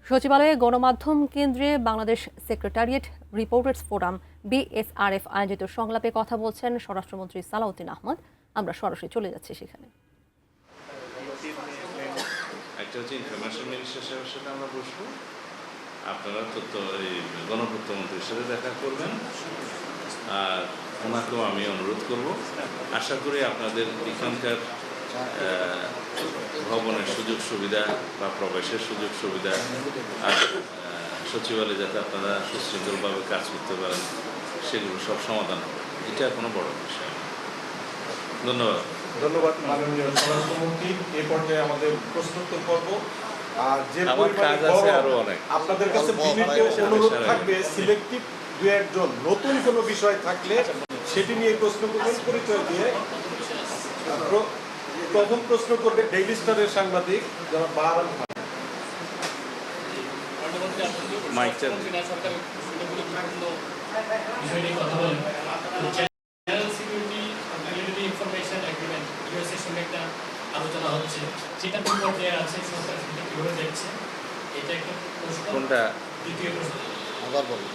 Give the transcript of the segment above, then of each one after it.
সচিবালয়ে গণমাধ্যম কেন্দ্রে Bangladesh secretariat reporters forum BSRF আয়োজিত সংলাপে কথা বলছেন স্বরাষ্ট্রমন্ত্রী সালাউদ্দিন আহমদ। আমরা সরাসরি চলে যাচ্ছি সেখানে। একটা হচ্ছে ইনফরমেশন মিনিস্টারের সাথে আমরা বসবো, আপনারা গণপ্রত্যামন্ত্রীর সাথে দেখা করবেন, আর ওনাকেও আমি অনুরোধ করব। আশা করি আপনাদের এখানকার ভবনের সুযোগ সুবিধা বা প্রবেশের সুযোগ সুবিধা আর সচিবালয়ে যাতে আপনারা সুশৃঙ্খলভাবে কাজ করতে পারেন সেগুলো সব সমাধান হবে। এটা কোনো বড় বিষয়। ধন্যবাদ। ধন্যবাদ মাননীয় স্বরাষ্ট্রমন্ত্রী। এই পর্যায়ে আমাদের প্রশ্নোত্তর পর্ব। আর যে আপনাদের কাছে বিনীত অনুরোধ থাকবে, সিলেক্টিভ দু একজন নতুন কোনো বিষয় থাকলে সেটি নিয়ে প্রশ্ন করবেন পরিচয় দিয়ে। প্রথম প্রশ্ন করবে ডেইলি স্টারের সাংবাদিক যারা বাহারান আলোচনা হচ্ছে, সেটা কোন পর্যায়ে আছে, সরকার সেটা কিভাবে দেখছে, এটা একটা প্রশ্ন। কোনটা? দ্বিতীয় প্রশ্ন, আবার বলুন।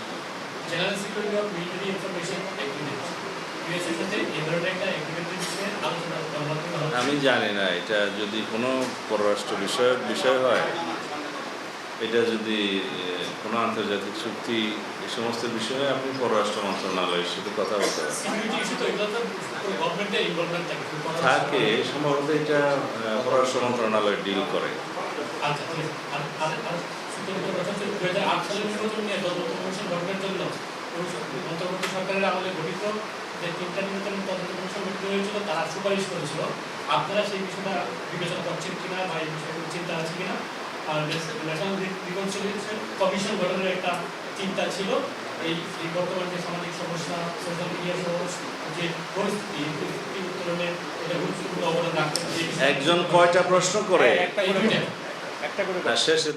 General security of military information agreement, ইউএসএর সাথে এই ধরনের একটা এগ্রিমেন্টের বিষয়ে আলোচনা করা। আমি জানি না, এটা যদি কোনো পররাষ্ট্র বিষয় হয়, এটা যদি কোনো আন্তর্জাতিক চুক্তি, এই সমস্ত বিষয়ে আপনি পররাষ্ট্র মন্ত্রণালয়ের সাথে কথা বলতে পারেন। থাকে সম্ভবত এটা পররাষ্ট্র মন্ত্রণালয় ডিল করে। আচ্ছা, ঠিক আছে। 2008 সালের নির্বাচন নিয়ে তদন্ত কমিশন গঠনের জন্য অন্তর্বর্তী সরকারের আমলে গঠিত যে তিনটা নির্বাচন তদন্ত কমিশন গঠিত হয়েছিল, তারা সুপারিশ করেছিল। আপনারা সেই বিষয়টা বিবেচনা করছেন কিনা বা এই বিষয়গুলো চিন্তা আছে কিনা? আর ন্যাশনাল রিকনসিলিয়েশন কমিশন গঠনের একটা চিন্তা ছিল। এই বর্তমান যে সামাজিক সমস্যা, সোশ্যাল মিডিয়া সহ যে পরিস্থিতি উত্তরণে এটা গুরুত্বপূর্ণ অবদান রাখতে। একজন কয়টা প্রশ্ন করে? একটা করে শেষে